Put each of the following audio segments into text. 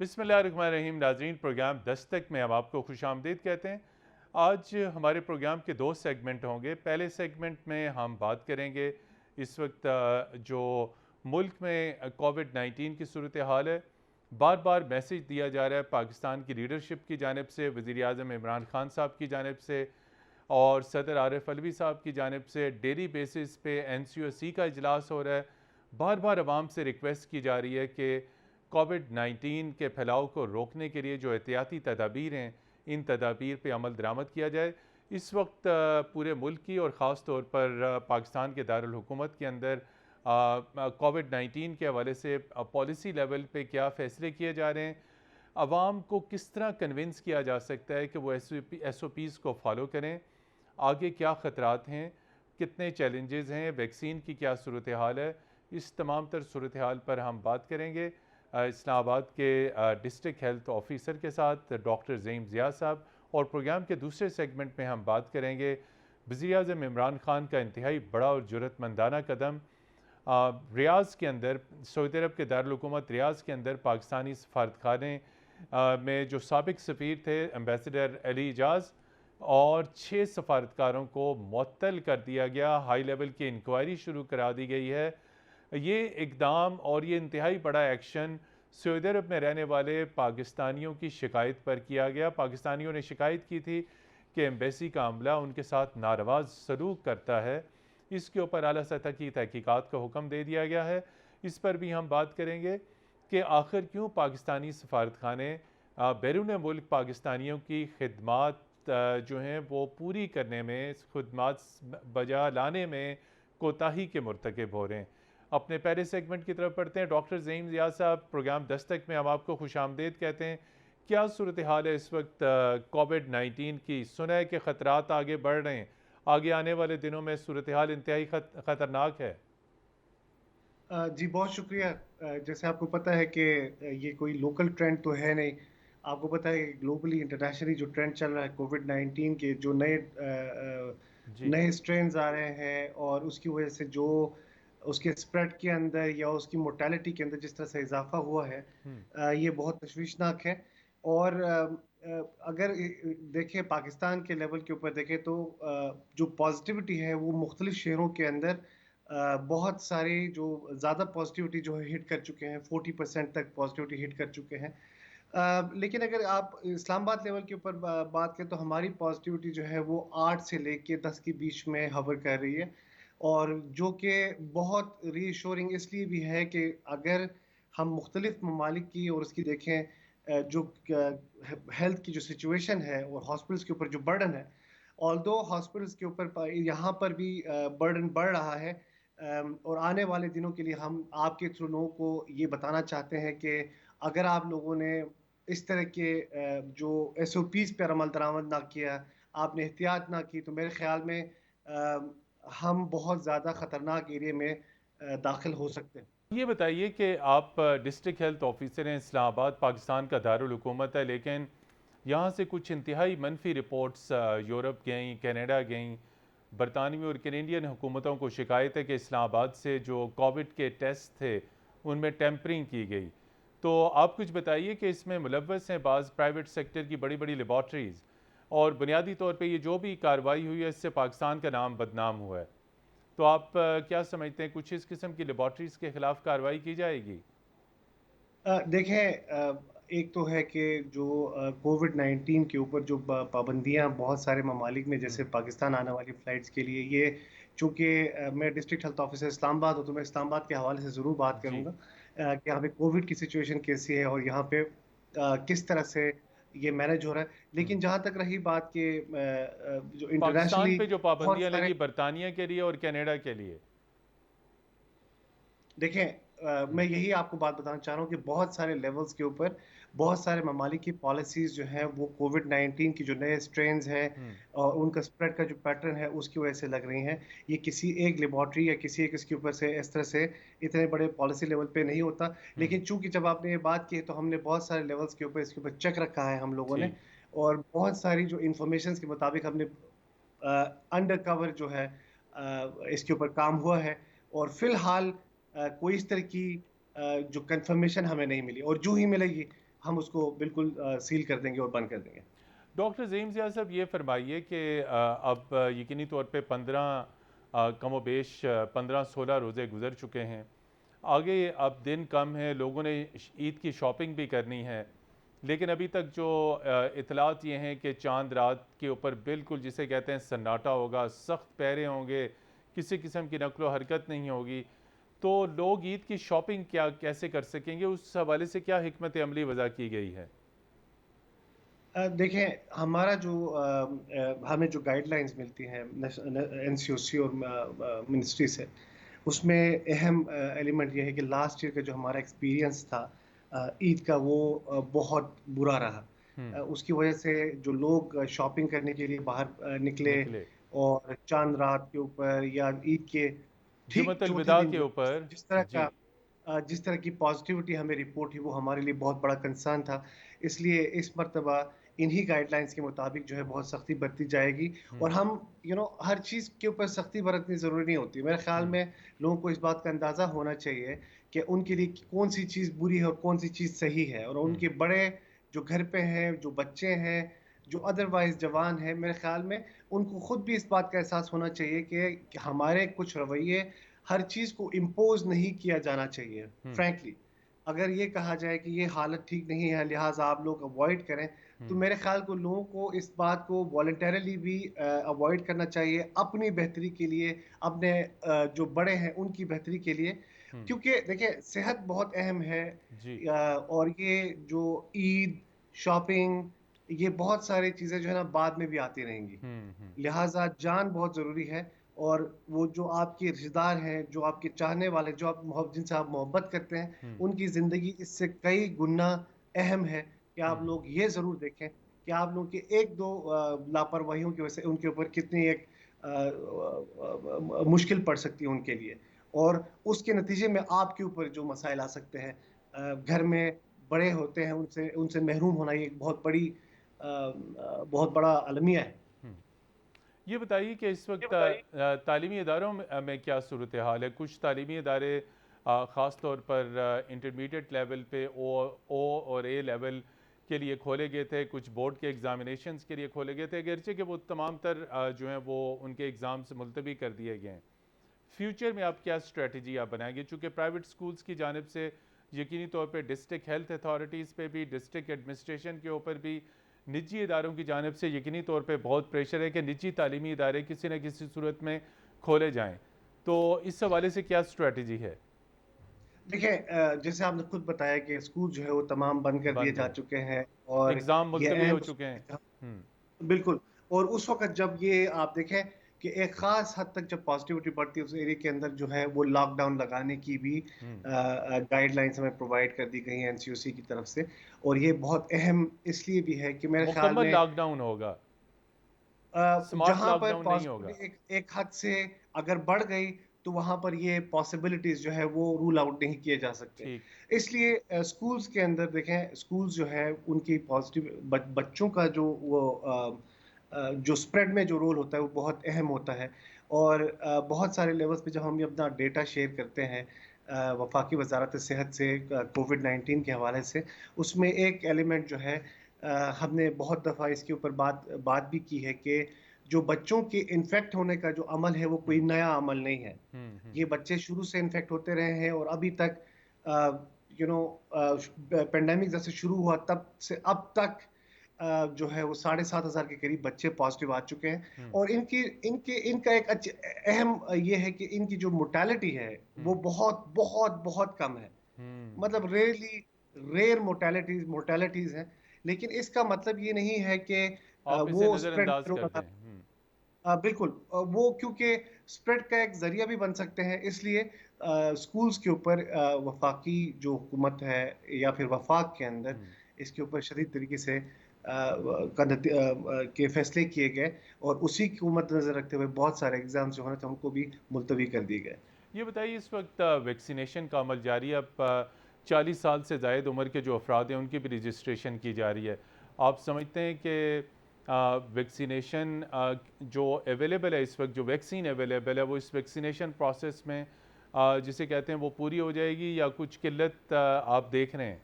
बिस्मिल्लाहिर्रहमानिर्रहीम। नाज़रीन, प्रोग्राम दस्तक में हम आपको खुशामदीद कहते हैं। आज हमारे प्रोग्राम के दो सेगमेंट होंगे। पहले सेगमेंट में हम बात करेंगे इस वक्त जो मुल्क में कोविड-19 की सूरत हाल है। बार बार मैसेज दिया जा रहा है पाकिस्तान की लीडरशिप की जानिब से, वज़ीर आज़म इमरान खान साहब की जानिब से और सदर आरिफ अलवी साहब की जानिब से। डेली बेसिस पे NCOC का इजलास हो रहा है। बार बार आवाम से रिक्वेस्ट की जा रही है कि कोविड-19 के फैलाव को रोकने के लिए जो एहतियाती तदाबीर हैं, इन तदाबीर पर अमल दरामद किया जाए। इस वक्त पूरे मुल्क की और ख़ास तौर पर पाकिस्तान के दारुल हुकूमत के अंदर कोविड-19 के हवाले से पॉलिसी लेवल पे क्या फ़ैसले किए जा रहे हैं, आवाम को किस तरह कन्विंस किया जा सकता है कि वो SOPs को फॉलो करें, आगे क्या ख़तरात हैं, कितने चैलेंजेस हैं, वैक्सीन की क्या सूरत हाल है, इस तमाम तर सूरत हाल पर हम बात करेंगे इस्लामाबाद के डिस्ट्रिक्ट हेल्थ ऑफिसर के साथ डॉक्टर ज़हीम ज़िया साहब। और प्रोग्राम के दूसरे सेगमेंट में हम बात करेंगे वज़ीर आज़म इमरान खान का इंतहाई बड़ा और जुर्रतमंदाना कदम रियाज़ के अंदर, सऊदी अरब के दारुल हुकूमत रियाज़ के अंदर पाकिस्तानी सफारतखाने में जो साबिक सफ़ीर थे एम्बेसडर अली एजाज और 6 सफारतकारों को मुअत्तल कर दिया गया। हाई लेवल की इंक्वायरी शुरू करा दी गई है। ये इकदाम और ये इंतहाई बड़ा एक्शन सऊदी अरब में रहने वाले पाकिस्तानियों की शिकायत पर किया गया। पाकिस्तानियों ने शिकायत की थी कि एम्बेसी का अमला उनके साथ नारवाज़ सलूक करता है। इसके ऊपर आला सतह की तहकीकात का हुक्म दे दिया गया है। इस पर भी हम बात करेंगे कि आखिर क्यों पाकिस्तानी सफारतखाने बैरून मुल्क पाकिस्तानियों की खिदमात जो हैं वो पूरी करने में, खिदमात बजा लाने में कोताही के मुर्तकिब हो रहे हैं। अपने पहले सेगमेंट की तरफ पढ़ते हैं। डॉक्टर ज़हीम ज़िया साहब, प्रोग्राम दस्तक में हम आपको खुशामदीद कहते हैं। क्या सूरत हाल है इस वक्त कोविड-19 की? सुना है कि ख़तरात आगे बढ़ रहे हैं, आगे आने वाले दिनों में सूरत हाल इंतहाई ख़तरनाक है। जी, बहुत शुक्रिया। जैसे आपको पता है कि ये कोई लोकल ट्रेंड तो है नहीं। आपको पता है कि ग्लोबली इंटरनेशनली जो ट्रेंड चल रहा है कोविड-19 के जो जी। नए स्ट्रेन्स आ रहे हैं और उसकी वजह से जो उसके स्प्रेड के अंदर या उसकी मोर्टेलिटी के अंदर जिस तरह से इज़ाफ़ा हुआ है, हम्म। ये बहुत तशवीशनाक है। और अगर देखें पाकिस्तान के लेवल के ऊपर देखें तो जो पॉज़िटिविटी है वो मुख्तलिफ़ शहरों के अंदर बहुत सारी जो ज़्यादा पॉजिटिविटी जो है हिट कर चुके हैं, 40% तक पॉजिटिविटी हिट कर चुके हैं। लेकिन अगर आप इस्लामाबाद लेवल के ऊपर बात करें तो हमारी पॉजिटिविटी जो है वो 8 से लेके 10 के बीच में हवर कर रही है। और जो कि बहुत रीअश्योरिंग इसलिए भी है कि अगर हम मुख्तलिफ ममालिक की और उसकी देखें जो हेल्थ की जो सिचुएशन है और हॉस्पिटल्स के ऊपर जो बर्डन है, ऑल्दो हॉस्पिटल्स के ऊपर यहाँ पर भी बर्डन बढ़ रहा है। और आने वाले दिनों के लिए हम आपके थ्रू लोगों को ये बताना चाहते हैं कि अगर आप लोगों ने इस तरह के जो SOPs पर अमल दरामद ना किया, आपने एहतियात ना की, तो मेरे ख्याल में हम बहुत ज़्यादा ख़तरनाक एरिया में दाखिल हो सकते हैं। ये बताइए कि आप डिस्ट्रिक्ट हेल्थ ऑफिसर हैं, इस्लामाबाद पाकिस्तान का दारुल हुकूमत है, लेकिन यहाँ से कुछ इंतहाई मनफी रिपोर्ट्स यूरोप गईं, कनाडा गईं। बरतानवी और कैनेडियन हुकूमतों को शिकायत है कि इस्लामाबाद से जो कोविड के टेस्ट थे उनमें टेम्परिंग की गई। तो आप कुछ बताइए कि इसमें मुलव्वस हैं बाज़ प्राइवेट सेक्टर की बड़ी बड़ी लेबॉर्ट्रीज़, और बुनियादी तौर पे ये जो भी कार्रवाई हुई है इससे पाकिस्तान का नाम बदनाम हुआ है। तो आप क्या समझते हैं, कुछ इस किस्म की लेबॉर्ट्रीज़ के ख़िलाफ़ कार्रवाई की जाएगी? देखें, एक तो है कि जो कोविड-19 के ऊपर जो पाबंदियाँ बहुत सारे ममालिक में जैसे पाकिस्तान आने वाली फ़्लाइट्स के लिए, ये चूँकि मैं डिस्ट्रिक्ट हेल्थ ऑफिसर इस्लामाबाद हूँ, तो मैं इस्लामाबाद के हवाले से ज़रूर बात जी। करूँगा कि यहाँ पे कोविड की सिचुएशन कैसी है और यहाँ पे किस तरह से ये मैनेज हो रहा है। लेकिन जहाँ तक रही बात कि जो पाकिस्तान इंटरनेशनली पे जो बहुत पाबंदियां सारे लगी बरतानिया के लिए और कनाडा के लिए। देखें, मैं यही आपको बात बताना चाह रहा हूँ कि बहुत सारे लेवल्स के ऊपर बहुत सारे ममालिक की पॉलिसीज़ जो हैं वो कोविड-19 की जो नए स्ट्रेन्स हैं हम्म। और उनका स्प्रेड का जो पैटर्न है उसकी वजह से लग रही हैं। ये किसी एक लेबॉरेटरी या किसी एक इसके ऊपर से इस तरह से इतने बड़े पॉलिसी लेवल पे नहीं होता। हम्म। लेकिन चूँकि जब आपने ये बात की है तो हमने बहुत सारे लेवल्स के ऊपर इसके ऊपर चेक रखा है हम लोगों ने। ठीक। और बहुत सारी जो इन्फॉर्मेशंस के मुताबिक हमने अंडर कवर जो है इसके ऊपर काम हुआ है। और फिलहाल कोई इस तरह की जो कंफर्मेशन हमें नहीं मिली और जो ही मिलेगी हम उसको बिल्कुल सील कर देंगे और बंद कर देंगे। डॉक्टर ज़हीम ज़िया साहब ये फरमाइए कि अब यकीनी तौर पे 15 कमोबेश 15-16 रोज़े गुज़र चुके हैं। आगे अब दिन कम है, लोगों ने ईद की शॉपिंग भी करनी है, लेकिन अभी तक जो इतलात ये हैं कि चांद रात के ऊपर बिल्कुल जिसे कहते हैं सन्नाटा होगा, सख्त पहरे होंगे, किसी किस्म की नकलो हरकत नहीं होगी। तो लोग ईद की शॉपिंग क्या कैसे कर सकेंगे, उस हवाले से क्या हिकमत अमली वज़ा की गई है? देखें, हमारा जो हमें जो गाइडलाइंस मिलती हैं एनसीओसी और मिनिस्ट्री से, उसमें अहम एलिमेंट ये है कि लास्ट ईयर का जो हमारा एक्सपीरियंस था ईद का, वो बहुत बुरा रहा। हुँ, उसकी वजह से जो लोग शॉपिंग करने के लिए बाहर निकले, निकले। और चांद रात के ऊपर या ईद के ठीक जुमतुल चौथे विदा दिन के जो ऊपर जिस तरह जी। का जिस तरह की पॉजिटिविटी हमें रिपोर्ट हुई, वो हमारे लिए बहुत बड़ा कंसर्न था। इसलिए इस मर्तबा इन्हीं गाइडलाइंस के मुताबिक जो है बहुत सख्ती बरती जाएगी। और हुँ, हम हर चीज़ के ऊपर सख्ती बरतनी ज़रूरी नहीं होती। मेरे ख्याल हुँ, में लोगों को इस बात का अंदाज़ा होना चाहिए कि उनके लिए कौन सी चीज़ बुरी है और कौन सी चीज़ सही है। और हुँ, उनके बड़े जो घर पे हैं, जो बच्चे हैं, जो अदरवाइज़ जवान हैं, मेरे ख्याल में उनको खुद भी इस बात का एहसास होना चाहिए कि हमारे कुछ रवैये, हर चीज़ को इम्पोज़ नहीं किया जाना चाहिए, हुँ, फ्रैंकली। अगर ये कहा जाए कि ये हालत ठीक नहीं है, लिहाज़ा आप लोग अवॉइड करें, तो हुँ, मेरे ख़्याल को लोगों को इस बात को वॉलंटरीली भी अवॉइड करना चाहिए, अपनी बेहतरी के लिए, अपने जो बड़े हैं उनकी बेहतरी के लिए। हुँ, क्योंकि देखिए, सेहत बहुत अहम है। जी। और ये जो ईद, शॉपिंग, ये बहुत सारी चीज़ें जो है ना बाद में भी आती रहेंगी। हुँ, हुँ, लिहाज़ा जान बहुत ज़रूरी है। और वो जो आपके रिश्तेदार हैं, जो आपके चाहने वाले, जो आप जिनसे आप मोहब्बत करते हैं, हुँ, उनकी ज़िंदगी इससे कई गुना अहम है कि हुँ, आप लोग ये ज़रूर देखें कि आप लोगों की 1-2 लापरवाहियों की वजह से उनके ऊपर कितनी एक मुश्किल पड़ सकती है उनके लिए। और उसके नतीजे में आपके ऊपर जो मसाइल आ सकते हैं, घर में बड़े होते हैं, उनसे उनसे महरूम होना, ये एक बहुत बड़ा अलमिया है। हुँ। ये बताइए कि इस ये वक्त बताइए। तालीमी इदारों में क्या सूरत हाल है? कुछ तालीमी इदारे ख़ास तौर पर इंटरमीडिएट लेवल पे ओ और ए लेवल के लिए खोले गए थे, कुछ बोर्ड के एग्ज़ामिनेशंस के लिए खोले गए थे, अगरचे कि वो तमाम तर जो हैं वो उनके एग्ज़ाम्स मुलतवी कर दिए गए हैं। फ्यूचर में आप क्या स्ट्रेटजी आप बनाएंगे? चूँकि प्राइवेट स्कूल्स की जानिब से यकीनी तौर पे डिस्ट्रिक्ट हेल्थ अथॉरिटीज़ पे भी, डिस्ट्रिक्ट एडमिनिस्ट्रेशन के ऊपर भी, निजी इदारों की जानिब से यकीनी तौर पे बहुत प्रेशर है कि निजी तालीमी इदारे किसी न किसी सूरत में खोले जाएँ। तो इस हवाले से क्या स्ट्रेटजी है? देखिए, जैसे आपने खुद बताया कि स्कूल जो है वो तमाम बंद कर दिए बंद जा हैं, चुके हैं। और एग्ज़ाम ये मुलतवी हो अहम चुके हैं। हुँ, बिल्कुल। और उस वक़्त जब ये आप देखें कि एक ख़ास हद तक जब पॉज़िटिविटी बढ़ती है, उस एरिया के अंदर जो है वो लॉकडाउन लगाने की भी हुँ। गाइडलाइंस हमें प्रोवाइड कर दी गई हैं एनसीओसी की तरफ से। और ये बहुत अहम इसलिए भी है कि मेरे ख़्याल मुकम्मल में लॉकडाउन होगा, स्मार्ट जहाँ पर लॉकडाउन नहीं होगा। पॉज़िटिविटी एक एक हद से अगर बढ़ गई, तो वहाँ पर ये पॉसिबिलिटीज़ जो है वो रूल आउट नहीं किए जा सकते। ठीक। इसलिए स्कूल्स के अंदर देखें, स्कूल्स जो है उनकी पॉज़िटिव बच्चों का जो जो स्प्रेड में जो रोल होता है वो बहुत अहम होता है। और बहुत सारे लेवल्स पे जब हम ये अपना डेटा शेयर करते हैं वफाकी वज़ारत सेहत से कोविड-19 के हवाले से, उसमें एक एलिमेंट जो है, हमने बहुत दफ़ा इसके ऊपर बात बात भी की है कि जो बच्चों के इन्फेक्ट होने का जो अमल है वो कोई हुँ, नया अमल नहीं है। हुँ, हुँ, ये बच्चे शुरू से इन्फेक्ट होते रहे हैं और अभी तक यू नो पेंडेमिक जब से शुरू हुआ तब से अब तक जो है वो 7,500 के करीब बच्चे पॉजिटिव आ चुके हैं। हुँ, और इनकी इनके इनका एक अहम ये है कि इनकी जो मोर्टालिटी है वो हुँ, बहुत बहुत बहुत कम है। हुँ। मतलब रेयर मोर्टालिटीज हैं। लेकिन इसका मतलब ये नहीं है कि आप इसे वो स्प्रेड नज़रअंदाज नहीं कर होगा। दें। हुँ, बिल्कुल, वो क्योंकि स्प्रेड का एक ज़रिया भी बन सकते हैं, इसलिए स्कूल्स के ऊपर वफाकी जो हुकूमत है या फिर वफाक के अंदर हुँ। इसके ऊपर शदीद तरीके से के फैसले किए गए। और उसी को मद्देनज़र रखते हुए बहुत सारे एग्ज़ाम जो होने थे उनको भी मुलतवी कर दिए गए। ये बताइए इस वक्त वैक्सीनेशन का अमल जारी है। अब 40 साल से ज़ायद उम्र के जो अफराद हैं उनकी भी रजिस्ट्रेशन की जा रही है। आप समझते हैं कि वैक्सीनेशन जो अवेलेबल है इस वक्त, जो वैक्सीन अवेलेबल है, वो इस वैक्सीनेशन प्रोसेस में जिसे कहते हैं वो पूरी हो जाएगी या कुछ किल्लत आप देख रहे हैं?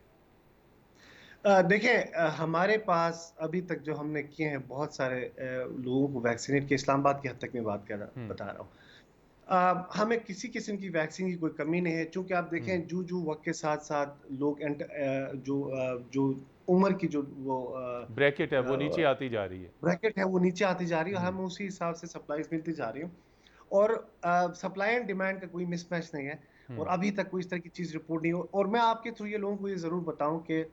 देखें, हमारे पास अभी तक जो हमने किए हैं बहुत सारे लोगों को वैक्सीनेट किए, इस्लामाबाद की हद तक मैं बात कर रहा हुँ, बता रहा हूँ। हमें किसी किस्म की वैक्सीन की कोई कमी नहीं है, चूँकि आप हुँ। देखें जूँ-जूँ वक़्त के साथ-साथ लोग जो उम्र की जो वो ब्रैकेट है वो नीचे आती जा रही है। ब्रैकेट है वो नीचे आती जा रही है और हुँ, हमें उसी हिसाब से सप्लाईज़ मिलती जा रही हैं। और सप्लाई एंड डिमांड का कोई मिसमैच नहीं है और हुँ, अभी तक कोई इस तरह की चीज़ रिपोर्ट नहीं हो और मैं आपके थ्रू ये लोगों को ये ज़रूर बताऊँ कि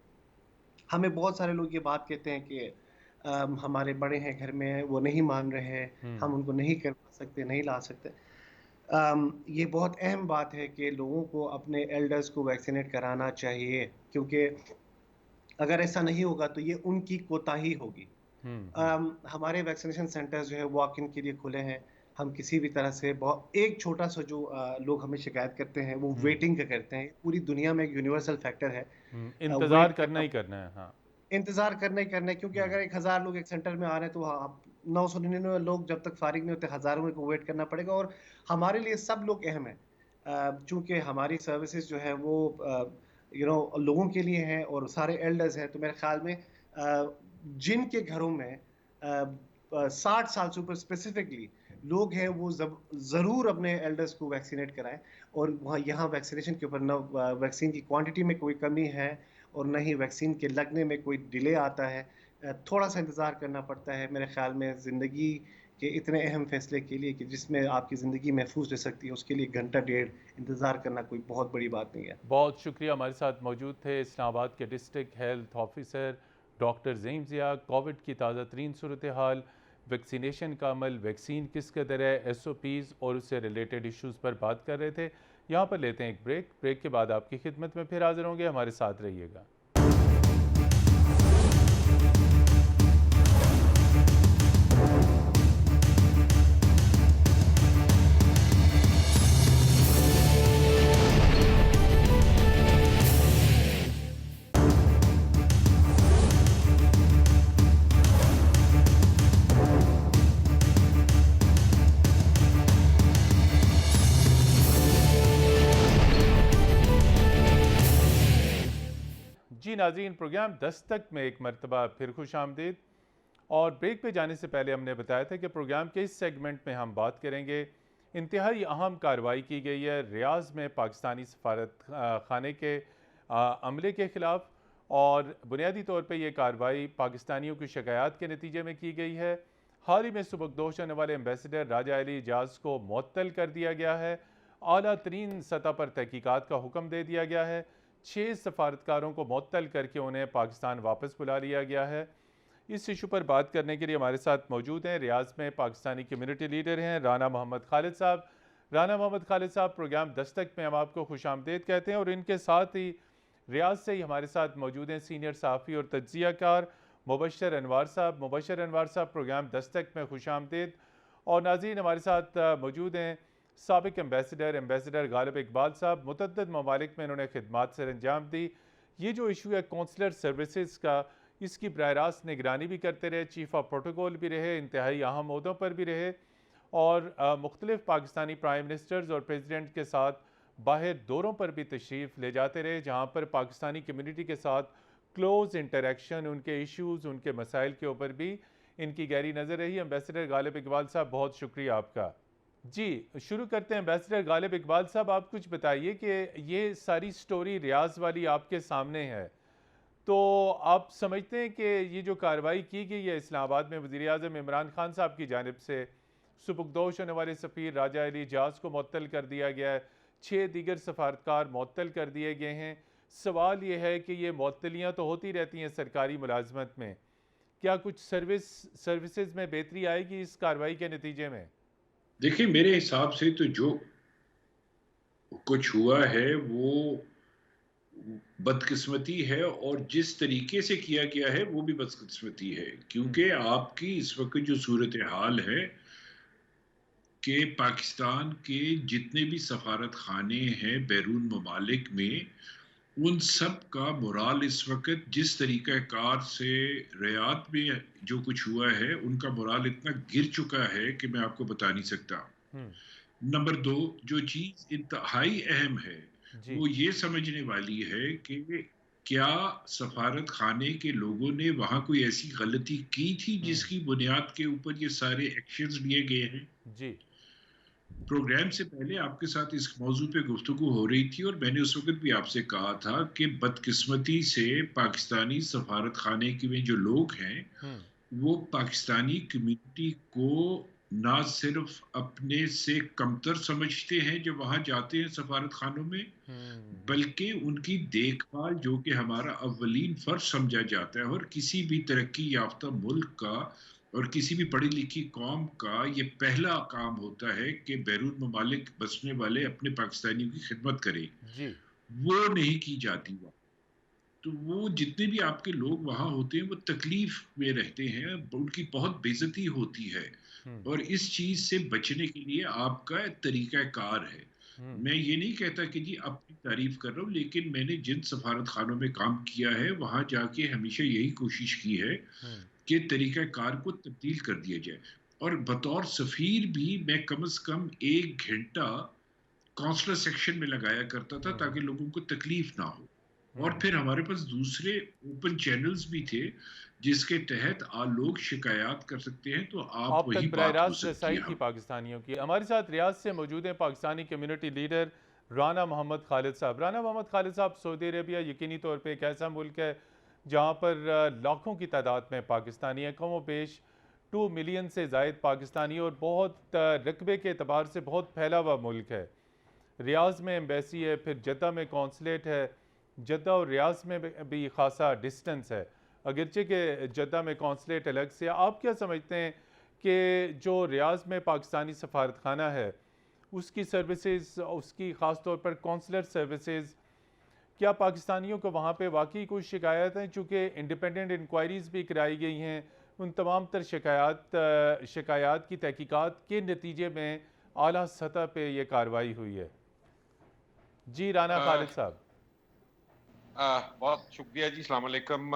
हमें बहुत सारे लोग ये बात कहते हैं कि हमारे बड़े हैं घर में, वो नहीं मान रहे हैं, हुँ, हम उनको नहीं करवा सकते, नहीं ला सकते। ये बहुत अहम बात है कि लोगों को अपने एल्डर्स को वैक्सीनेट कराना चाहिए क्योंकि अगर ऐसा नहीं होगा तो ये उनकी कोताही होगी। हुँ, हुँ, हमारे वैक्सीनेशन सेंटर्स जो है वॉक इन के लिए खुले हैं। हम किसी भी तरह से बहुत एक छोटा-सा जो लोग हमें शिकायत करते हैं वो हुँ, वेटिंग का करते हैं। पूरी दुनिया में एक यूनिवर्सल फैक्टर है। इंतज़ार वेट करना करना, ही करना है। हाँ। इंतज़ार करना ही करना है क्योंकि हुँ, अगर 1000 लोग एक सेंटर में आ रहे हैं तो आप 999 लोग जब तक फ़ारिग नहीं होते हज़ारों को वेट करना पड़ेगा और हमारे लिए सब लोग अहम हैं। चूँकि हमारी सर्विसेज़ जो है वो लोगों के लिए हैं और सारे एल्डर्स हैं तो मेरे ख़्याल में जिनके घरों में 60 साल से ऊपर स्पेसिफिकली लोग हैं वो ज़रूर अपने एल्डर्स को वैक्सीनेट कराएँ और वहाँ यहाँ वैक्सीनेशन के ऊपर वैक्सीन की क्वांटिटी में कोई कमी है और ना ही वैक्सीन के लगने में कोई डिले आता है। थोड़ा-सा इंतज़ार करना पड़ता है मेरे ख़्याल में ज़िंदगी के इतने अहम फ़ैसले के लिए कि जिसमें आपकी ज़िंदगी महफूज़ रह सकती है, उसके लिए घंटा डेढ़ इंतज़ार करना कोई बहुत बड़ी बात नहीं है। बहुत शुक्रिया। हमारे साथ मौजूद थे इस्लामाबाद के district health officer doctor Zaheem Zia. Covid की ताज़ा तरीन सूरत हाल, वैक्सीनेशन का अमल, वैक्सीन किस कदर है, SOPs और उससे रिलेटेड इश्यूज़ पर बात कर रहे थे। यहाँ पर लेते हैं एक ब्रेक। ब्रेक के बाद आपकी खिदमत में फिर हाज़िर होंगे। हमारे साथ रहिएगा। जी नाज़रीन, प्रोग्राम दस्तक में एक मरतबा फिर खुश आमदीद। और ब्रेक पे जाने से पहले हमने बताया था कि प्रोग्राम के इस सेगमेंट में हम बात करेंगे, इंतहाई अहम कार्रवाई की गई है रियाज़ में पाकिस्तानी सफारत खाने के अमले के ख़िलाफ़। और बुनियादी तौर पे ये कार्रवाई पाकिस्तानियों की शिकायत के नतीजे में की गई है। हाल ही में सुबकदोश होने वाले एम्बेसडर राजा अली एजाज को मुअत्तल कर दिया गया है। आला तरीन सतह पर तहकीकात का हुक्म दे दिया गया है। 6 सफारतकारों को मुअत्तल करके उन्हें पाकिस्तान वापस बुला लिया गया है। इस इशू पर बात करने के लिए हमारे साथ मौजूद हैं रियाज में पाकिस्तानी कम्युनिटी लीडर हैं राना मोहम्मद खालिद साहब। राना मोहम्मद खालिद साहब, प्रोग्राम दस्तक में हम आपको खुशामदीद कहते हैं। और इनके साथ ही रियाज से ही हमारे साथ मौजूद हैं सीनियर सहाफ़ी और तज्ज़ियाकार मुबशर अनवार साहब। मुबशर अनवार साहब, प्रोग्राम दस्तक में खुशामदीद। और नाज़रीन, हमारे साथ मौजूद हैं साबिक एम्बेसडर गालिब इकबाल साहब। मुतअद्दिद ममालिक में इन्होंने खिदमात सर अंजाम दी। ये जो इशू है कौंसलर सर्विसेज का, इसकी बर रास्त निगरानी भी करते रहे, चीफ ऑफ प्रोटोकॉल भी रहे, इंतहाई अहम अहदों पर भी रहे और मुख्तलिफ पाकिस्तानी प्राइम मिनिस्टर्स और प्रेसिडेंट के साथ बाहर दौरों पर भी तशरीफ़ ले जाते रहे, जहाँ पर पाकिस्तानी कम्यूनिटी के साथ क्लोज इंटरेक्शन, उनके इश्यूज़, उनके मसाइल के ऊपर भी इनकी गहरी नज़र रही। एम्बेसडर गालिब इकबाल साहब, बहुत शुक्रिया आपका। जी, शुरू करते हैं। एम्बेसडर गालिब इकबाल साहब, आप कुछ बताइए कि ये सारी स्टोरी रियाज वाली आपके सामने है, तो आप समझते हैं कि ये जो कार्रवाई की गई है इस्लामाबाद में वज़ीर-ए-आज़म इमरान खान साहब की जानिब से, सुबकदोश होने वाले सफ़ीर राजा अली एजाज को मुअत्तल कर दिया गया है, 6 दीगर सफारतकार मुअत्तल कर दिए गए हैं। सवाल ये है कि ये मुअत्तलियाँ तो होती रहती हैं सरकारी मुलाजमत में, क्या कुछ सर्विसेज में बेहतरी आएगी इस कार्रवाई के नतीजे में? देखिए, मेरे हिसाब से तो जो कुछ हुआ है वो बदकिस्मती है और जिस तरीके से किया गया है वो भी बदकिस्मती है, हम्म, क्योंकि आपकी इस वक्त जो सूरत हाल है कि पाकिस्तान के जितने भी सफारत खाने हैं बैरून ममालिक में, उन सब का मोराल इस वक्त जिस तरीका कार से रियाद में जो कुछ हुआ है उनका मोराल इतना गिर चुका है कि मैं आपको बता नहीं सकता। हम्म, नंबर 2, जो चीज़ इंतहाई अहम है, जी, वो ये समझने वाली है कि क्या सफारत खाने के लोगों ने वहाँ कोई ऐसी गलती की थी हम्म। जिसकी बुनियाद के ऊपर ये सारे एक्शंस लिए गए हैं? जी। प्रोग्राम से पहले आपके साथ इस मौजू पे गुफ्तगू हो रही थी और मैंने उस वक्त भी आपसे कहा था कि बदकिस्मती से पाकिस्तानी सफारत खाने के में जो लोग हैं हम्म। वो पाकिस्तानी कम्युनिटी को ना सिर्फ अपने से कमतर समझते हैं जब वहाँ जाते हैं सफारत खानों में, हम्म। बल्कि उनकी देखभाल जो कि हमारा अव्वलीन फर्ज समझा जाता है और किसी भी तरक्की याफ्ता मुल्क का और किसी भी पढ़ी लिखी कौम का ये पहला काम होता है कि बैरून ममालिक बसने वाले अपने पाकिस्तानियों की खिदमत करें। जी। वो नहीं की जाती वहाँ। तो वो जितने भी आपके लोग वहाँ होते हैं वो तकलीफ में रहते हैं, उनकी बहुत बेइज्जती होती है हम्म। और इस चीज़ से बचने के लिए आपका तरीक़ाकार है। हम्म। मैं ये नहीं कहता कि जी अपनी तारीफ़ कर रहा हूँ, लेकिन मैंने जिन सफारत खानों में काम किया है, वहाँ जाके हमेशा यही कोशिश की है हम्म। कि तरीक़ाकार को तब्दील कर दिया जाए और बतौर सफ़ीर भी मैं कम से कम 1 घंटा कॉन्सुलर सेक्शन में लगाया करता था हम्म। ताकि लोगों को तकलीफ ना हो। और हम्म। फिर हमारे पास दूसरे ओपन चैनल्स भी थे जिसके तहत लोग शिकायत कर सकते हैं, तो आप आप वही तक बरह बात हो रास्त सकती रसाई है। थी हम पाकिस्तानियों की। हमारे साथ रियाज से मौजूद हैं पाकिस्तानी कम्युनिटी लीडर राना मोहम्मद खालिद साहब। राना मोहम्मद खालिद साहब, सऊदी अरेबिया यकीनी तौर पे एक ऐसा मुल्क है जहाँ पर लाखों की तादाद में पाकिस्तानी हैं, कम व बेश 2 मिलियन से ज़ायद पाकिस्तानी, और बहुत रकबे के अतबार से बहुत फैला हुआ मुल्क है। रियाज में एम्बेसी है, फिर जद्दा में कौंसलेट है। जद्दा और रियाज में भी खासा डिस्टेंस है, अगरचे के जद्दा में कौंसलेट अलग से। आप क्या समझते हैं कि जो रियाज में पाकिस्तानी सफारत खाना है उसकी सर्विसेज, उसकी ख़ास तौर पर कौंसलर सर्विसेज, क्या पाकिस्तानियों को वहाँ पे वाकई कोई शिकायत है? चूँकि इंडिपेंडेंट इंक्वायरीज़ भी कराई गई हैं, उन तमाम तर शिकायत की तहकीकात के नतीजे में आला सतह पे ये कार्रवाई हुई है। जी राना अ, खालिद साहब। बहुत शुक्रिया जी, अस्सलाम वालेकुम।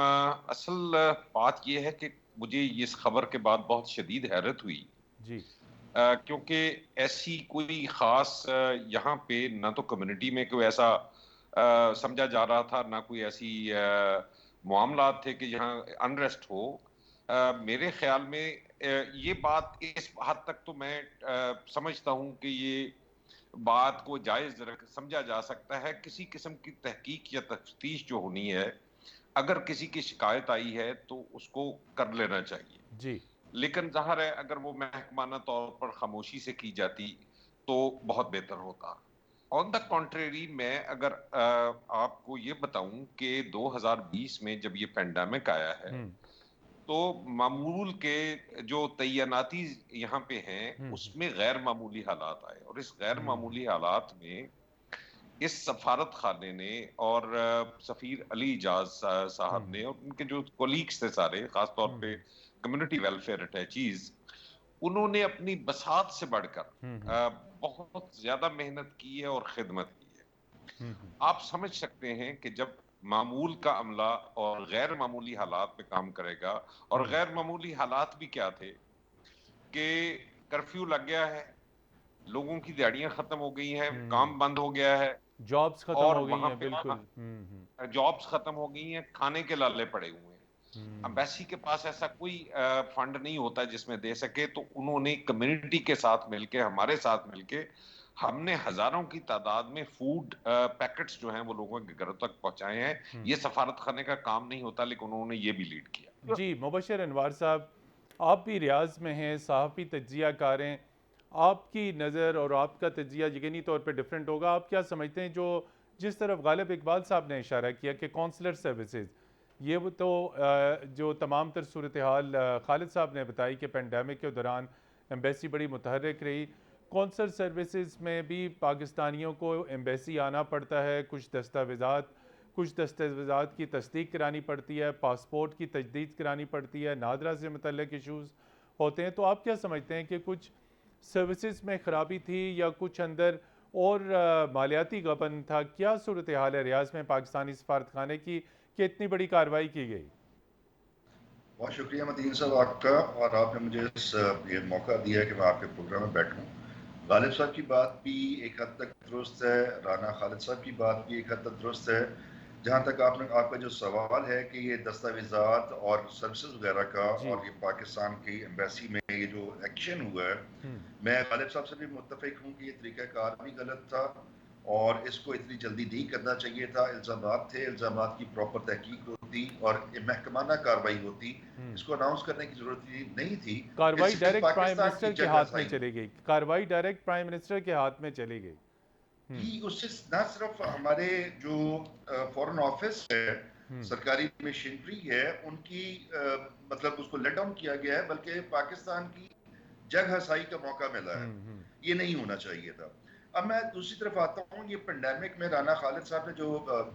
असल बात ये है कि मुझे इस खबर के बाद बहुत शदीद हैरत हुई, जी। क्योंकि ऐसी कोई ख़ास यहाँ पे ना तो कम्युनिटी में कोई ऐसा समझा जा रहा था, ना कोई ऐसी मामलात थे कि जहाँ अनरेस्ट हो। मेरे ख़्याल में ये बात इस हद तक तो मैं समझता हूँ कि ये बात को जायज़ समझा जा सकता है। किसी किस्म की तहकीक या तफ्तीश जो होनी है, अगर किसी की शिकायत आई है तो उसको कर लेना चाहिए। जी। लेकिन ज़ाहिर है अगर वो महकमाना तौर पर खामोशी से की जाती तो बहुत बेहतर होता। ऑन द कॉन्ट्रेरी मैं अगर आपको ये बताऊं कि 2020 में जब ये पैंडेमिक आया है हम्म। तो मामूल के जो तैनाती यहाँ पे हैं हम्म। उसमें गैर मामूली हालात आए, और इस गैर हम्म। मामूली हालात में इस सफारत खाने ने और सफीर अली इजाज साहब हम्म। ने और उनके जो कोलीग्स थे सारे, खास तौर पे हम्म। कम्युनिटी वेलफेयर अटैचीज, उन्होंने अपनी बसात से बढ़कर हम्म। बहुत ज्यादा मेहनत की है और खिदमत की है। हम्म। आप समझ सकते हैं कि जब मामूल का अमला और गैर मामूली हालात में काम करेगा, और हम्म। गैर मामूली हालात भी क्या थे कि कर्फ्यू लग गया है, लोगों की दिहाड़ियां खत्म हो गई हैं, काम बंद हो गया है, जॉब्स ख़त्म और हो गई वहां हैं, पे बिल्कुल। जॉब्स खत्म हो गई हैं, खाने के लाले पड़े हुए हैं। हम्म। अम्बेसी के पास ऐसा कोई फंड नहीं होता जिसमें दे सके, तो उन्होंने कम्युनिटी के साथ मिलके, हमारे साथ मिलके, हमने हजारों की तादाद में फूड पैकेट्स जो हैं वो लोगों के घरों तक पहुंचाए हैं। ये सफारत खाने का काम नहीं होता, लेकिन उन्होंने ये भी लीड किया। जी मुबशर अनवार साहब, आप भी रियाज में हैं, सहाफ़ी तज्ज़िया कार हैं, आपकी नज़र और आपका तज्ज़िया यकीनी तौर पे डिफरेंट होगा। आप क्या समझते हैं जो जिस तरफ गालिब इकबाल साहब ने इशारा किया कि कौंसलर सर्विसेज, ये वो तो जो तमाम तर सूरत हाल खालिद साहब ने बताई कि पेंडेमिक के दौरान एम्बेसी बड़ी मुतहरक रही। कौंसलर सर्विसेज में भी पाकिस्तानियों को एम्बेसी आना पड़ता है, कुछ दस्तावेज़ात की तस्दीक करानी पड़ती है, पासपोर्ट की तजदीद करानी पड़ती है, नादरा से मुतल्लिक़ इशूज़ होते हैं। तो आप क्या समझते हैं कि कुछ सर्विसेज में ख़राबी थी या कुछ अंदर और मालियाती गबन था? क्या सूरत हाल है रियाज में पाकिस्तानी सफारत खाने की कि इतनी बड़ी कार्रवाई की गई? बहुत शुक्रिया मदीन साहब आपका, और आपने मुझे ये मौका दिया है कि मैं आपके प्रोग्राम में बैठूं। गालिब साहब की बात भी एक हद तक दुरुस्त है, राना खालिद साहब की बात भी एक हद तक दुरुस्त है। जहाँ तक आपका जो सवाल है कि ये दस्तावेज़ात और सर्विसेज वगैरह का जी और ये पाकिस्तान की एम्बेसी में ये जो एक्शन हुआ है, मैं गालिब साहब से भी मुत्तफिक हूँ कि ये तरीक़ाकार भी गलत था और इसको इतनी जल्दी नहीं करना चाहिए था। इल्ज़ामात थे, इल्ज़ामात की प्रॉपर तहकीक होती और महकमाना कार्रवाई होती। इसको अनाउंस करने की ज़रूरत नहीं थी। कार्रवाई इससे डायरेक्ट प्राइम पाकिस्तान मिनिस्टर की के हाथ में जगह चली गई, कार्रवाई डायरेक्ट प्राइम मिनिस्टर के हाथ में चली गई। कि उससे न सिर्फ हमारे जो फॉरेन ऑफिस है, सरकारी मशीनरी है, उनकी मतलब उसको लेट डाउन किया गया है, बल्कि पाकिस्तान की जग हसाई का मौका मिला है। ये नहीं होना चाहिए था। अब मैं दूसरी तरफ आता हूँ, ये पेंडेमिक में राना खालिद साहब ने जो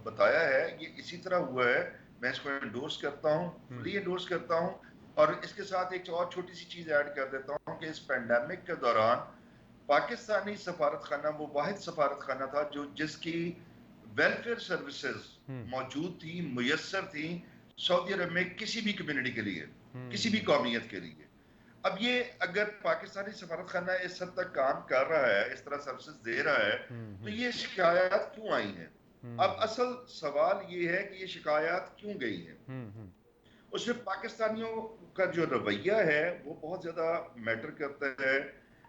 बताया है, ये इसी तरह हुआ है। मैं इसको एंडोर्स करता हूँ, फुली एंडोर्स करता हूँ। और इसके साथ एक और छोटी सी चीज ऐड कर देता हूँ कि इस पेंडेमिक के दौरान पाकिस्तानी सफारत खाना वो वाहिद सफारत खाना था जो जिसकी वेलफेयर सर्विसेज मौजूद थी, मुयस्सर थी सऊदी अरब में किसी भी कम्युनिटी के लिए, किसी भी कौमियत के लिए। अब ये अगर पाकिस्तानी सफारत खाना इस हद तक काम कर रहा है, इस तरह सर्विसेज दे रहा है, तो ये शिकायत क्यों आई है? अब असल सवाल ये है कि ये शिकायत क्यों गई है। उसमें पाकिस्तानियों का जो रवैया है वो बहुत ज्यादा मैटर करता है।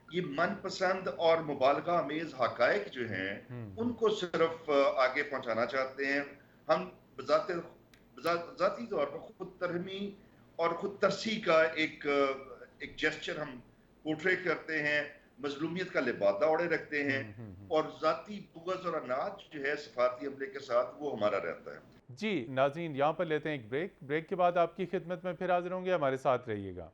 ये मनपसंद और मुबालगा अमेज हकायक जो हैं उनको सिर्फ आगे पहुंचाना चाहते हैं। हम ज़ाती तौर पर खुद तरहमी और खुद तरसी का एक जेस्चर हम पोर्ट्रे करते हैं, मजलूमियत का लिबादा ओढ़े रखते हैं और ज़ाती बुग़्ज़ और अनाज जो है सफारती अमले के साथ वो हमारा रहता है। जी नाज़रीन, यहाँ पर लेते हैं एक ब्रेक। ब्रेक के बाद आपकी खिदमत में फिर हाजिर होंगे, हमारे साथ रहिएगा।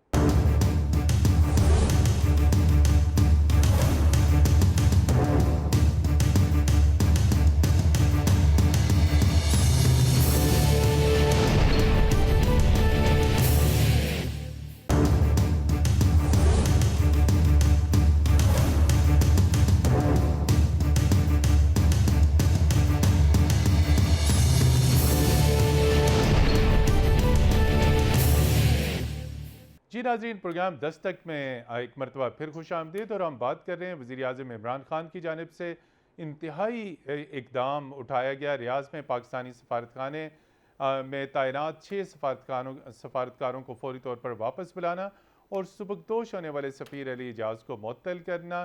जी नाज़रीन, प्रोग्राम दस्तक में एक मरतबा फिर खुश आमदीद। और हम बात कर रहे हैं वज़ीर आज़म इमरान खान की जानिब से इंतहाई इकदाम उठाया गया। रियाज़ में पाकिस्तानी सफारतखाने में तैनात 6 सफारतकारों को फौरी तौर पर वापस बुलाना और सुबकदोश होने वाले सफ़ीर अली एजाज को मुअत्तल करना,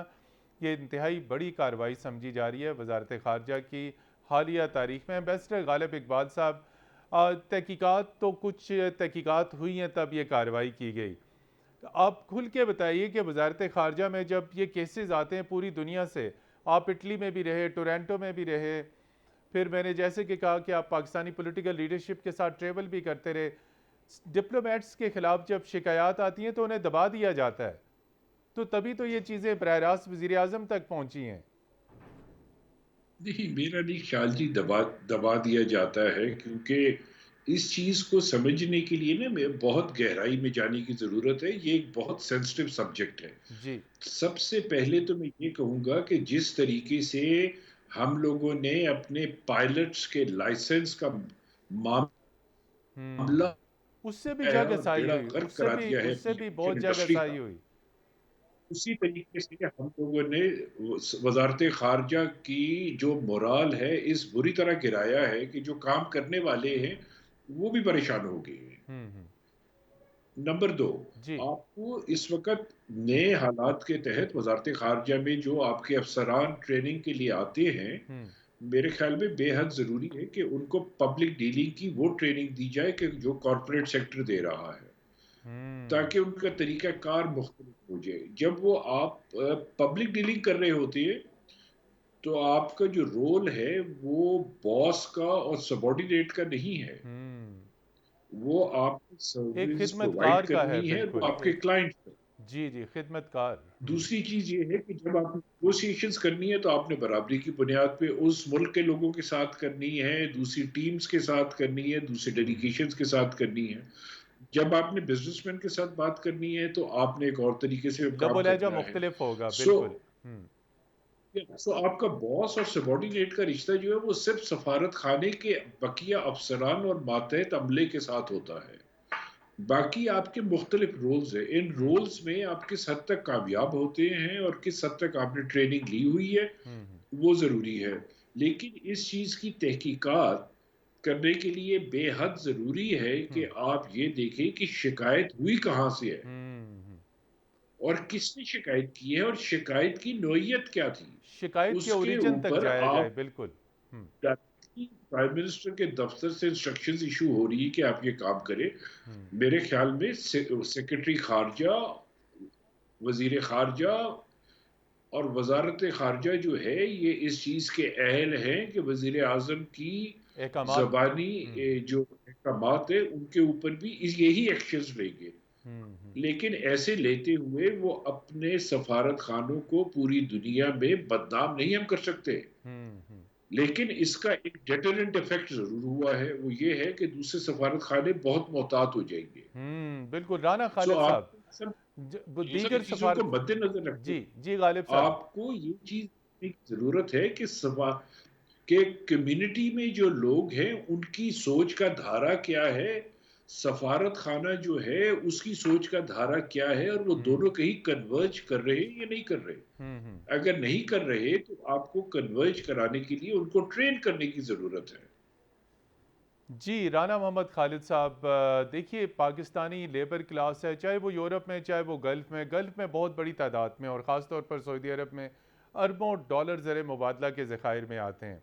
ये इंतहाई बड़ी कार्रवाई समझी जा रही है। वज़ारत ख़ारजा की हालिया तारीख में एम्बेसडर गालिब इकबाल साहब, तहकीकात तो कुछ तहकीकात हुई हैं तब ये कार्रवाई की गई। आप खुल के बताइए कि वज़ारत ख़ारजा में जब ये केसेस आते हैं पूरी दुनिया से, आप इटली में भी रहे, टोरंटो में भी रहे, फिर मैंने जैसे कि कहा कि आप पाकिस्तानी पॉलिटिकल लीडरशिप के साथ ट्रेवल भी करते रहे, डिप्लोमेट्स के ख़िलाफ़ जब शिकायत आती हैं तो उन्हें दबा दिया जाता है, तो तभी तो ये चीज़ें बराह रास्त वज़ीर आज़म तक पहुँची हैं। नहीं, मेरा नहीं ख्याल जी दबा दिया जाता है, क्योंकि इस चीज़ को समझने के लिए ना मैं बहुत गहराई में जाने की ज़रूरत है। ये एक बहुत सेंसिटिव सब्जेक्ट है। जी सबसे पहले तो मैं ये कहूँगा कि जिस तरीके से हम लोगों ने अपने पायलट्स के लाइसेंस का मामला उससे भी है जगह और साई बेड़ा हुई, गर्क करा दिया है उससे भी अपनी बहुत जगह इंडस्ट्री साई का, हुई। उसी तरीके से हम लोगों ने वजारत खारजा की जो मोराल है इस बुरी तरह गिराया है कि जो काम करने वाले हैं वो भी परेशान हो गए हैं। नंबर 2, जी आपको इस वक्त नए हालात के तहत वजारत खारजा में जो आपके अफसरान ट्रेनिंग के लिए आते हैं, मेरे ख्याल में बेहद ज़रूरी है कि उनको पब्लिक डीलिंग की वो ट्रेनिंग दी जाए कि जो कॉरपोरेट सेक्टर दे रहा है, ताकि उनका तरीका कार मुख्तलिफ हो जाए। जब वो आप पब्लिक डीलिंग कर रहे होते हैं तो आपका जो रोल है वो बॉस का और सबॉर्डिनेट का नहीं है, वो आपकी एक सर्विस प्रोवाइड खिदमतकार का है, करनी है, वो बिल्कुल आपके क्लाइंट है। जी जी, खिदमतकार। दूसरी चीज ये है कि जब आपने नेगोशिएशंस करनी है तो आपने बराबरी की बुनियाद पे उस मुल्क के लोगों के साथ करनी है, दूसरी टीम्स के साथ करनी है, दूसरे डेलीगेशंस के साथ करनी है। जब आपने बिजनेसमैन के साथ बात करनी है तो आपने एक और तरीके से काम लबो लहजा करना है। मुख्तलिफ होगा, सो बिल्कुल। आपका बॉस और सबॉर्डिनेट का रिश्ता जो है वो सिर्फ सफारत खाने के बकिया अफसरान और मातहत अमले के साथ होता है। बाकी आपके मुख्तलिफ रोल्स हैं, इन रोल्स में आप किस हद तक कामयाब होते हैं और किस हद तक आपने ट्रेनिंग ली हुई है वो ज़रूरी है। लेकिन इस चीज़ की तहकीकात करने के लिए बेहद ज़रूरी है कि आप ये देखें कि शिकायत हुई कहाँ से है हम्म। और किसने शिकायत की है और शिकायत की नौइयत क्या थी। शिकायत के उसके ओरिजिन तक ऊपर जाया जाए, आप बिल्कुल। हम्म। प्राइम मिनिस्टर के दफ्तर से इंस्ट्रक्शंस इशू हो रही है कि आप ये काम करें। मेरे ख्याल में सेक्रेटरी खारजा, वजीर खारजा और वजारत खारजा जो है ये इस चीज़ के अहल हैं कि वजीर आज़म की एहकामात। ज़बानी जो अहकामात है उनके ऊपर भी यही एक्शंस लेंगे। लेकिन ऐसे लेते हुए वो अपने सफारत खानों को पूरी दुनिया में बदनाम नहीं हम कर सकते। लेकिन इसका एक डेटरेंट इफेक्ट जरूर हुआ है, वो ये है कि दूसरे सफारत खाने बहुत मोहतात हो जाएंगे। बिल्कुल राना सो खालिद आप साहब, सब ये सब दीगर चीजों को सफारत। मद्देनजर रखते जी जी गालिब साहब। आपको ये चीज की जरूरत है कि के कम्युनिटी में जो लोग हैं उनकी सोच का धारा क्या है, सफारत खाना जो है उसकी सोच का धारा क्या है, और वो दोनों कहीं कन्वर्ज कर रहे हैं या नहीं कर रहे। अगर नहीं कर रहे तो आपको कन्वर्ज कराने के लिए उनको ट्रेन करने की जरूरत है। जी राना मोहम्मद खालिद साहब, देखिए पाकिस्तानी लेबर क्लास है, चाहे वो यूरोप में चाहे वो गल्फ़ में बहुत बड़ी तादाद में, और ख़ास तौर पर सऊदी अरब में अरबों डॉलर ज़र मुबादला के ज़खायर में आते हैं,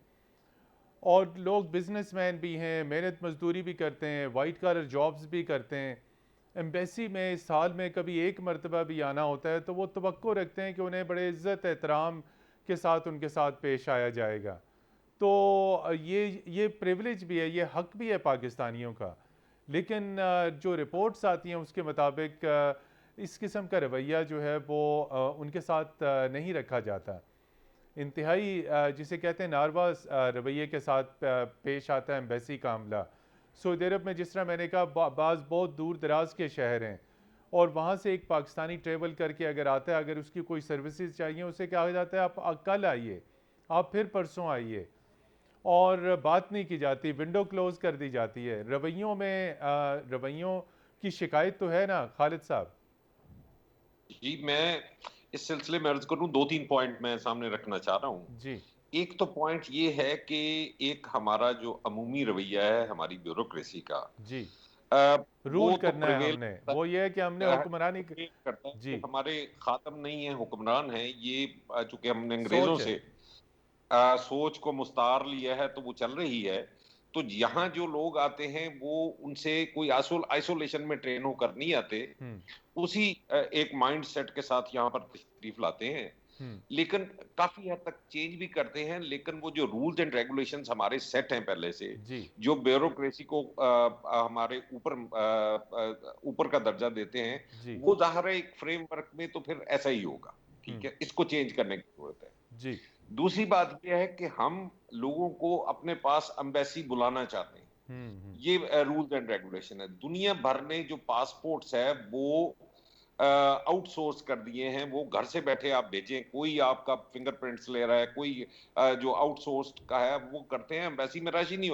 और लोग बिजनेसमैन भी हैं, मेहनत मजदूरी भी करते हैं, वाइट कॉलर जॉब्स भी करते हैं। एम्बेसी में साल में कभी एक मरतबा भी आना होता है तो वो तवक्को रखते हैं कि उन्हें बड़े इज़्ज़त एहतराम के साथ उनके साथ पेश आया जाएगा। तो ये प्रिविलेज भी है, ये हक भी है पाकिस्तानियों का। लेकिन जो रिपोर्ट्स आती हैं उसके मुताबिक इस किस्म का रवैया जो है वो उनके साथ नहीं रखा जाता। इंतहाई जिसे कहते हैं नारवा रवैये के साथ पेश आता है एम्बेसी का अमला। सऊदी अरब में जिस तरह मैंने कहा बाज़ बहुत दूर दराज के शहर हैं, और वहाँ से एक पाकिस्तानी ट्रेवल करके अगर आता है, अगर उसकी कोई सर्विसेज चाहिए उसे कहा जाता है आप कल आइए, आप फिर परसों आइए, और बात नहीं की जाती, विंडो क्लोज कर दी जाती है। रवैयों में रवैयों की शिकायत तो है ना खालिद साहब? जी, मैं इस सिलसिले में अर्ज करूं, 2-3 पॉइंट मैं सामने रखना चाह रहा हूं। जी एक तो पॉइंट ये है कि एक हमारा जो अमूमी रवैया है हमारी ब्यूरोक्रेसी का, जी वो रूल तो करना है प्रिवेल हमने, वो ये है कि हमने हुक्मरानी करता है जी कि हमारे खातम नहीं है, हुक्मरान है ये। चूंकि हमने अंग्रेजों सोच है। से सोच को मुस्तार लिया है तो वो चल रही है। तो यहाँ जो लोग आते हैं वो उनसे कोई आइसोलेशन में ट्रेन होकर नहीं आते, उसी एक माइंड सेट के साथ यहाँ पर तशरीफ लाते हैं। लेकिन काफी हद तक चेंज भी करते हैं, लेकिन वो जो रूल्स एंड रेगुलेशंस हमारे सेट हैं पहले से, जी जो ब्यूरोक्रेसी को हमारे ऊपर का दर्जा देते जी हैं, वो जाहिर है एक फ्रेमवर्क में तो फिर ऐसा ही होगा। ठीक है, इसको चेंज करने की जरूरत है। जी दूसरी बात यह है कि हम लोगों को अपने पास एम्बेसी बुलाना चाहते हैं, ये रूल्स एंड रेगुलेशन है। दुनिया भर ने जो पासपोर्ट्स है वो आउटसोर्स कर दिए हैं, वो घर से बैठे आप भेजें, कोई आपका फिंगरप्रिंट्स ले रहा है, कोई जो आउटसोर्स्ड का है वो करते हैं। एम्बेसी में रश ही नहीं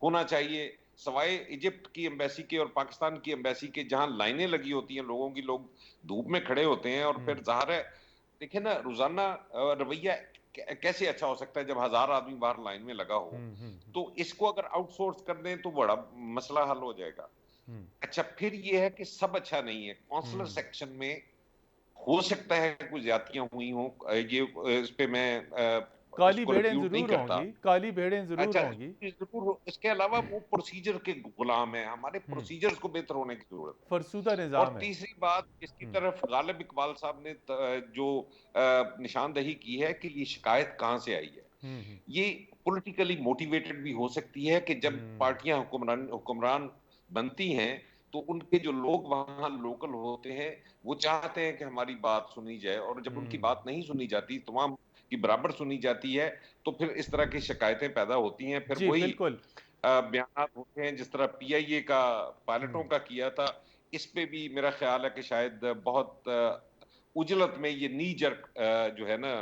होना चाहिए, सवाए इजिप्ट की एम्बेसी के और पाकिस्तान की एम्बेसी के, जहां लाइनें लगी होती हैं लोगों की, लोग धूप में खड़े होते हैं। और फिर जाहिर है, देखिए ना, रोजाना रवैया कैसे अच्छा हो सकता है जब 1000 आदमी बाहर लाइन में लगा हो। तो इसको अगर आउटसोर्स कर दें तो बड़ा मसला हल हो जाएगा। अच्छा, फिर ये है कि सब अच्छा नहीं है। कौंसलर सेक्शन में हो सकता है कुछ ज्यादतियां हुई हों, ये इस पे मैं काली इसको भेड़ें रिफ्यूट नहीं जरूर करता। होंगी, काली भेड़ें जरूर अच्छा, होंगी। जरूर। इसके अलावा वो प्रोसीजर के गुलाम है, हमारे प्रोसीजर्स को बेहतर होने की जरूरत है। फरसूदा और निज़ाम है। तीसरी बात, इसकी तरफ गालिब इकबाल साहब ने जो निशानदही की है कि ये शिकायत कहां से आई है, ये पॉलिटिकली मोटिवेटेड भी हो सकती है कि जब पार्टियां हुक्मरान बनती हैं तो उनके जो लोग वहां लोकल होते हैं वो चाहते हैं कि हमारी बात सुनी जाए, और जब उनकी बात नहीं सुनी जाती, तमाम की बराबर सुनी जाती है, तो फिर इस तरह की शिकायतें पैदा होती हैं। फिर जी वही बिल्कुल। बयानात होते हैं जिस तरह पीआईए का पायलटों का किया था। इस पे भी मेरा ख्याल है कि शायद बहुत उजलत में ये नी जर्क जो है ना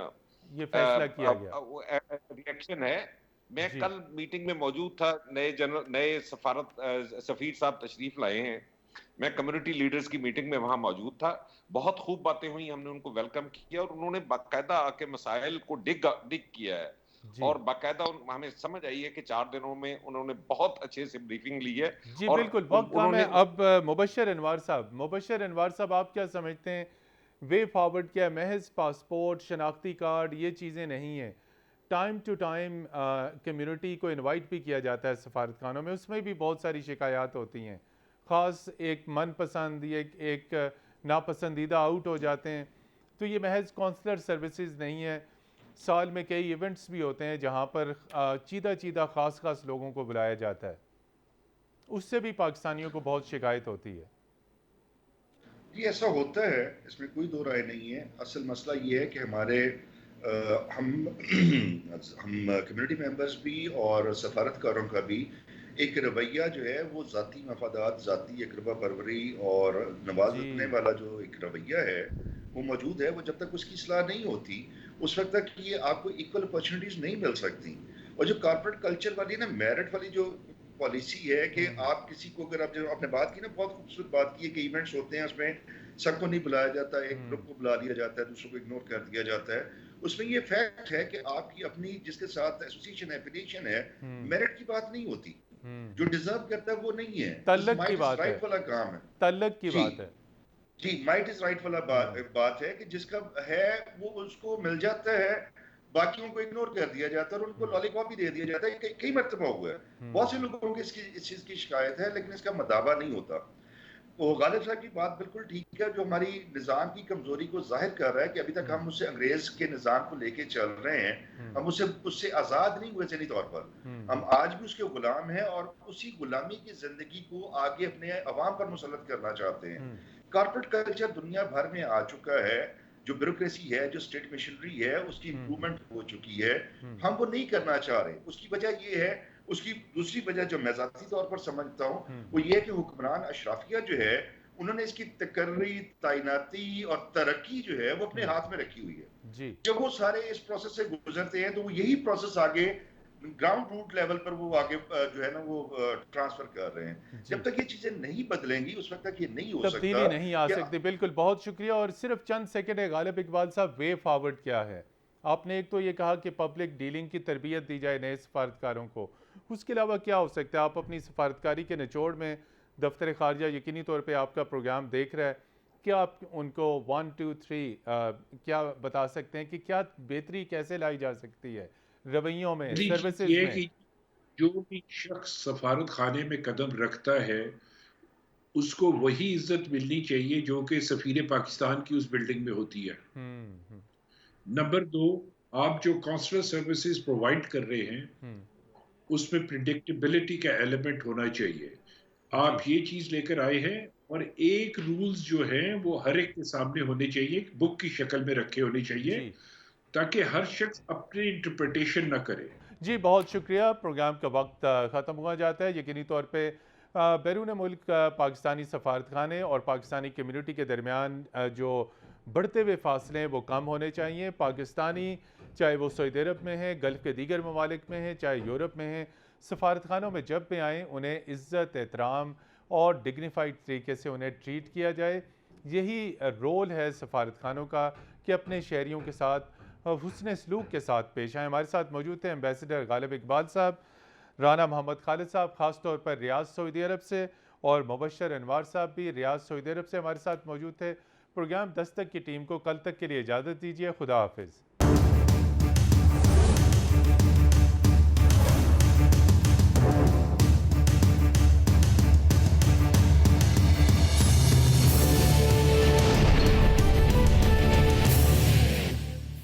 ये फैसला किया गया। रिएक्शन है। मैं जी कल मीटिंग में मौजूद था, नए सफीर साहब तशरीफ लाए हैं, मैं कम्युनिटी लीडर्स की मीटिंग में वहां मौजूद था। बहुत खूब बातें हुई, हमने उनको वेलकम किया और उन्होंने बाकायदा आके मसाइल को डिग किया है। जी और बाकायदा हमें समझ आई है कि 4 दिनों में उन्होंने बहुत अच्छे से ब्रीफिंग ली है। जी और बिल्कुल, वक्त कम है। उन्होंने अब मुबश्शिर अनवार साहब, आप क्या समझते हैं, वे फॉरवर्ड क्या है? महज पासपोर्ट, शनाख्ती कार्ड, ये चीज़ें नहीं हैं। टाइम टू टाइम कम्युनिटी को इनवाइट भी किया जाता है सफारतखानों में, उसमें भी बहुत सारी शिकायत होती हैं। ख़ास एक मनपसंद, एक नापसंदीदा आउट हो जाते हैं। तो ये महज कौंसलर सर्विसेज नहीं है, साल में कई इवेंट्स भी होते हैं जहाँ पर चीदा चीदा ख़ास लोगों को बुलाया जाता है, उससे भी पाकिस्तानियों को बहुत शिकायत होती है। जी ऐसा होता है, इसमें कोई दो राय नहीं है। असल मसला ये है कि हमारे हम हम कम्युनिटी मेंबर्स भी और सफारतकारों का भी एक रवैया जो है वो ज़ाती मफादात, ज़ाती अकरबा परवरी और नवाजने जी वाला जो एक रवैया है वो मौजूद है। वो जब तक उसकी इस्लाह नहीं होती उस वक्त तक ये आपको इक्वल अपॉर्चुनिटीज नहीं मिल सकती। और जो कॉर्पोरेट कल्चर वाली ना, मेरिट वाली जो पॉलिसी है कि आप किसी को, अगर आप जो आपने बात की ना, बहुत खूबसूरत बात की है कि इवेंट्स होते हैं उसमें सबको नहीं बुलाया जाता, एक ग्रुप को बुला लिया जाता है, दूसरों को इग्नोर कर दिया जाता है। उसमें ये फैक्ट है कि आपकी अपनी जिसके साथ एसोसिएशन एफिलिएशन है, मेरिट की बात नहीं होती। जो डिजर्व करता है वो नहीं है। तल्लक की माइट इज बात है, राइट वाला काम है। तल्लक की जी बात है। जी, माइट इज राइट वाला बात है कि जिसका है वो उसको मिल जाता है, बाकियों को इग्नोर कर दिया जाता है और उनको लॉलीपॉप भी दे दिया जाता है। कई मरतबा हुआ है, बहुत से लोगों की इस चीज की शिकायत है, लेकिन इसका मदावा नहीं होता। वो गालिब साहब की बात बिल्कुल ठीक है, जो हमारी निज़ाम की कमजोरी को जाहिर कर रहा है कि अभी तक हम उससे अंग्रेज के निज़ाम को लेके चल रहे हैं। हम उससे आज़ाद नहीं हुए ज़हनी तौर पर। हम आज भी उसके गुलाम हैं और उसी गुलामी की जिंदगी को आगे अपने अवाम पर मुसल्लत करना चाहते हैं। कॉर्पोरेट कल्चर दुनिया भर में आ चुका है। जो ब्यूरोक्रेसी है, जो स्टेट मशीनरी है, उसकी इंप्रूवमेंट हो चुकी है। हम वो नहीं करना चाह रहे। उसकी वजह ये है, उसकी दूसरी वजह जो मैं ज़ाती तौर पर समझता हूँ वो ये है कि हुक्मरान अशराफिया जो है उन्होंने इसकी तकर्री, तैनाती और तरक्की जो है वो अपने हाथ में रखी हुई है। जी जब वो सारे इस प्रोसेस से गुजरते हैं तो वो यही प्रोसेस आगे ग्राउंड रूट लेवल पर वो आगे जो है ना वो ट्रांसफर कर रहे हैं। जी जब तक ये चीजें नहीं बदलेंगी उस वक्त तक ये नहीं हो तब्दीली सकता नहीं आ कि सकती। बिल्कुल, बहुत शुक्रिया। और सिर्फ चंद सेकंड है गालिब इकबाल साहब, वे फॉरवर्ड क्या है? आपने एक तो ये कहा कि पब्लिक डीलिंग की तरबियत दी जाए नए सफारतकारों को, उसके अलावा क्या हो सकता है? आप अपनी सफारतकारी के निचोड़ में दफ्तर खारजा यकीनी तौर पर आपका प्रोग्राम देख रहा है, क्या आप उनको 1 2 3 क्या बता सकते हैं कि क्या बेहतरी कैसे लाई जा सकती है रवैयों में, मेरी सर्विसेज ये है में? कि जो भी शख्स सफारत खाने में कदम रखता है उसको वही इज्जत मिलनी चाहिए जो कि सफीर पाकिस्तान की उस बिल्डिंग में होती है। हम्म नंबर दो, आप जो कॉन्सुलर सर्विसेज प्रोवाइड कर रहे हैं हम्म उसमें प्रिडिक्टेबिलिटी का एलिमेंट होना चाहिए। जी आप ये चीज लेकर आए हैं और एक रूल्स जो हैं वो हर एक के सामने होने चाहिए, बुक की शक्ल में रखे होने चाहिए, जी ताकि हर शख्स अपनी इंटरप्रिटेशन ना करे। जी बहुत शुक्रिया। प्रोग्राम का वक्त ख़त्म हुआ जाता है। यकीनी तौर पे बैरून मुल्क पाकिस्तानी सफारतखाने और पाकिस्तानी कम्युनिटी के दरमियान जो बढ़ते हुए फासले हैं वो कम होने चाहिए। पाकिस्तानी चाहे वो सऊदी अरब में है, गल्फ़ के दीगर ममालिक में हैं, चाहे यूरोप में हैं, सफारतखानों में जब भी आएँ उन्हें इज़्ज़त, एहतराम और डिग्निफाइड तरीके से उन्हें ट्रीट किया जाए। यही रोल है सफारतखानों का कि अपने शहरियों के साथ हुस्न सलूक के साथ पेश आए। हमारे साथ मौजूद थे एम्बेसडर गालिब इकबाल साहब, राना मोहम्मद खालिद साहब ख़ास तौर पर रियाद सऊदी अरब से, और मुबश्शिर अनवार साहब भी रियाद सऊदी अरब से हमारे साथ मौजूद थे। प्रोग्राम दस्तक की टीम को कल तक के लिए इजाज़त दीजिए। खुदा हाफिज़।